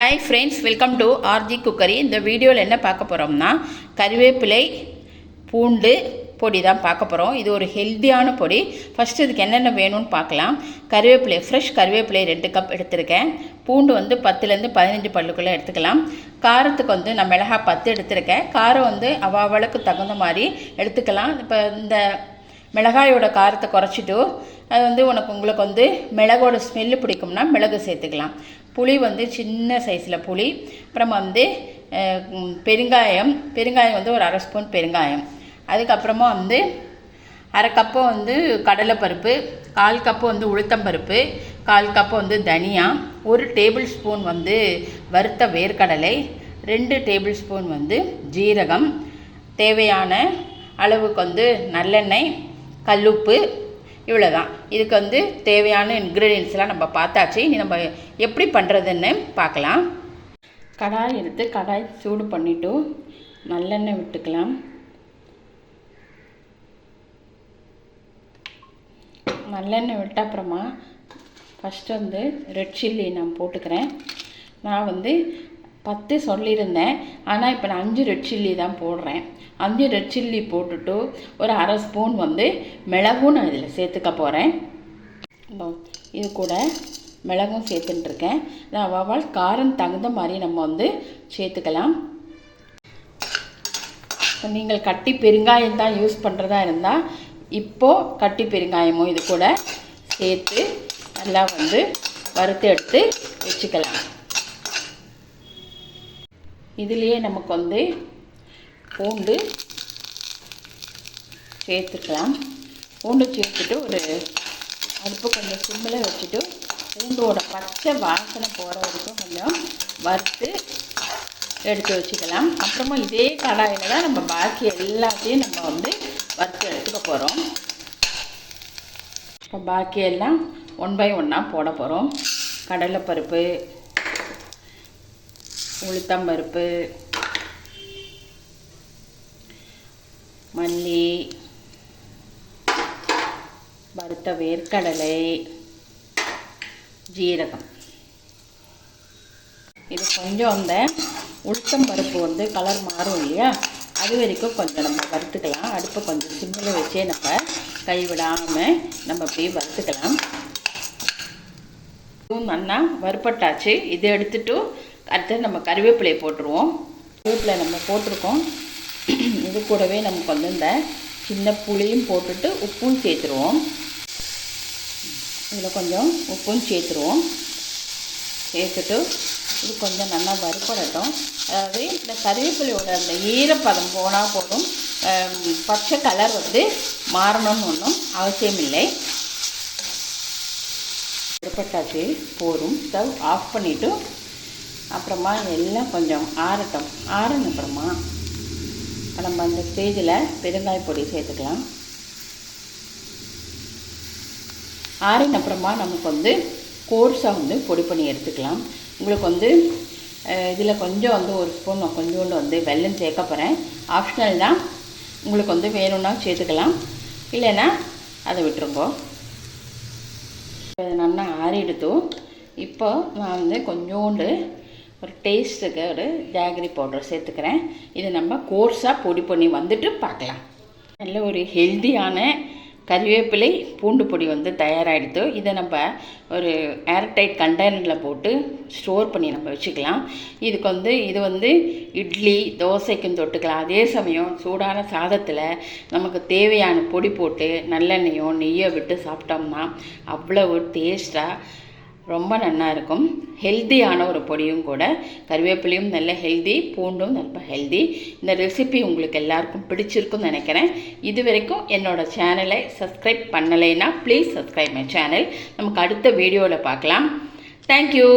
Hi friends, welcome to RG cookery. இந்த வீடியோவில் என்ன பார்க்க போகிறோம்னா கருவேப்பிலை பூண்டு பொடி தான் பார்க்க போகிறோம். இது ஒரு ஹெல்த்தியான பொடி. ஃபஸ்ட்டு இதுக்கு என்னென்ன வேணும்னு பார்க்கலாம். கருவேப்பிலை, ஃப்ரெஷ் கருவேப்பிலை 2 கப் எடுத்திருக்கேன். பூண்டு வந்து 10லேருந்து 15 பல்லுக்குள்ளே எடுத்துக்கலாம். காரத்துக்கு வந்து நான் மிளகாய் 10 எடுத்திருக்கேன். காரம் வந்து அவளுக்கு தகுந்த மாதிரி எடுத்துக்கலாம். இப்போ இந்த மிளகாயோட காரத்தை குறைச்சிட்டு அது வந்து உங்களுக்கு வந்து மிளகோட ஸ்மெல்லு பிடிக்கும்னா மிளகு சேர்த்துக்கலாம். புளி வந்து சின்ன சைஸில் புளி, அப்புறம் வந்து பெருங்காயம் வந்து ஒரு 1/2 ஸ்பூன் பெருங்காயம், அதுக்கப்புறமா வந்து 1/2 கப்பு வந்து கடலைப்பருப்பு, 1/4 கப்பு வந்து உளுத்தம்பருப்பு, 1/4 கப்பு வந்து தனியா, 1 டேபிள் ஸ்பூன் வந்து வறுத்த வேர்க்கடலை, 2 டேபிள் ஸ்பூன் வந்து ஜீரகம், தேவையான அளவுக்கு வந்து நல்லெண்ணெய், கல்லுப்பு, இவ்வளோதான். இதுக்கு வந்து தேவையான இன்க்ரீடியன்ஸ்லாம் நம்ம பார்த்தாச்சு. இனி நம்ம எப்படி பண்ணுறதுன்னு பார்க்கலாம். கடாய் எடுத்து கடாய் சூடு பண்ணிவிட்டு நல்லெண்ணெய் விட்டுக்கலாம். நல்லெண்ணெய் விட்ட அப்புறமா ஃபஸ்ட்டு வந்து ரெட் சில்லி நான் போட்டுக்கிறேன். நான் வந்து 10 சொல்லியிருந்தேன், ஆனால் இப்போ நான் 5 ரெட் சில்லி தான் போடுறேன். 5 ரெட் சில்லி போட்டுட்டு ஒரு 1/2 ஸ்பூன் வந்து மிளகும் நான் இதில் சேர்த்துக்க போகிறேன். இது கூட மிளகும் சேர்த்துட்டுருக்கேன். நான் காரம் தகுந்த மாதிரி நம்ம வந்து சேர்த்துக்கலாம். நீங்கள் கட்டி பெருங்காயம் தான் யூஸ் பண்ணுறதா இருந்தால் இப்போது கட்டி பெருங்காயமும் இது கூட சேர்த்து நல்லா வந்து வறுத்து எடுத்து வச்சுக்கலாம். இதுலேயே நமக்கு வந்து பூண்டு சேர்த்துக்கலாம். பூண்டு சேர்த்துட்டு ஒரு அடுப்பு கொஞ்சம் சிம்மில் வச்சுட்டு பூண்டோட பச்சை வாசனை போகிற வரைக்கும் கொஞ்சம் வறுத்து எடுத்து வச்சுக்கலாம். அப்புறமா இதே கடாயில் தான் நம்ம பாக்கி எல்லாத்தையும் நம்ம வந்து வறுத்து எடுத்துக்க போகிறோம். இப்போ பாக்கி எல்லாம் 1 by 1 போட போகிறோம். கடலைப்பருப்பு, உளுத்தம்பருப்பு, மல்லி, வறுத்த வேர்க்கடலை, ஜீரகம். இது கொஞ்சம் அந்த உளுத்தம்பருப்பு வந்து கலர் மாறும் இல்லையா, அது வரைக்கும் கொஞ்சம் நம்ம வறுத்துக்கலாம். அடுப்பை கொஞ்சம் சிம்மில் வச்சே நம்ம கைவிடாமல் நம்ம அப்படியே வறுத்துக்கலாம். இதுவும் நல்லா வறுப்பட்டாச்சு. இதை எடுத்துட்டு அடுத்து நம்ம கருவேப்பிலையை போட்டுருவோம். கருவேப்பிலை நம்ம போட்டிருக்கோம். இது கூடவே நமக்கு வந்து இந்த சின்ன புளியும் போட்டுட்டு உப்பும் சேர்த்துருவோம். இதில் கொஞ்சம் உப்பும் சேர்த்துருவோம். சேர்த்துட்டு இது கொஞ்சம் நல்லா வறுப்படட்டும். அதாவது இந்த கருவேப்பிலையோட அந்த ஈரப்பதம் போனால் போதும், பச்சை கலர் வந்து மாறணும்னு ஒன்றும் அவசியம் இல்லை. வறுப்பட்டாச்சு, போதும். ஸ்டவ் ஆஃப் பண்ணிவிட்டு அப்புறமா எல்லாம் கொஞ்சம் ஆறட்டும். ஆறின அப்புறமா நம்ம அந்த ஸ்டேஜில் பெருங்காய பொடி சேர்த்துக்கலாம். ஆறின அப்புறமா நமக்கு வந்து கோர்ஸாக வந்து பொடி பண்ணி எடுத்துக்கலாம். உங்களுக்கு வந்து இதில் கொஞ்சம் வந்து 1 ஸ்பூன் கொஞ்சோண்டு வந்து வெல்லம் சேர்க்க போகிறேன். ஆப்ஷனல் தான், உங்களுக்கு வந்து வேணும்னா சேர்த்துக்கலாம், இல்லைன்னா அதை விட்டுருங்கோ. இது நல்லா ஆறிடுத்து. இப்போ நான் வந்து கொஞ்சோண்டு ஒரு டேஸ்ட்டுக்கு ஒரு ஜாகரி பவுடர் சேர்த்துக்கிறேன். இது நம்ம கோர்ஸாக பொடி பண்ணி வந்துட்டு பார்க்கலாம். நல்ல ஒரு ஹெல்த்தியான கறிவேப்பிலை பூண்டு பொடி வந்து தயாராகிடுது. இதை நம்ம ஒரு ஏர்டைட் கண்டெய்னரில் போட்டு ஸ்டோர் பண்ணி நம்ம வச்சுக்கலாம். இது வந்து இட்லி தோசைக்கும் தொட்டுக்கலாம். அதே சமயம் சூடான சாதத்தில் நமக்கு தேவையான பொடி போட்டு நல்லெண்ணெயோ நெய்யோ விட்டு சாப்பிட்டோம்னா அவ்வளோ ஒரு டேஸ்ட்டாக ரொம்ப நல்லா இருக்கும். ஹெல்த்தியான ஒரு பொடியும் கூட. கருவேப்பிலையும் நல்ல ஹெல்தி, பூண்டும் ரொம்ப ஹெல்தி. இந்த ரெசிபி உங்களுக்கு எல்லாருக்கும் பிடிச்சிருக்குன்னு நினைக்கிறேன். இது வரைக்கும் என்னோடய சேனலை சப்ஸ்கிரைப் பண்ணலைன்னா ப்ளீஸ் சப்ஸ்கிரைப் மை சேனல். நமக்கு அடுத்த வீடியோவில் பார்க்கலாம். தேங்க்யூ.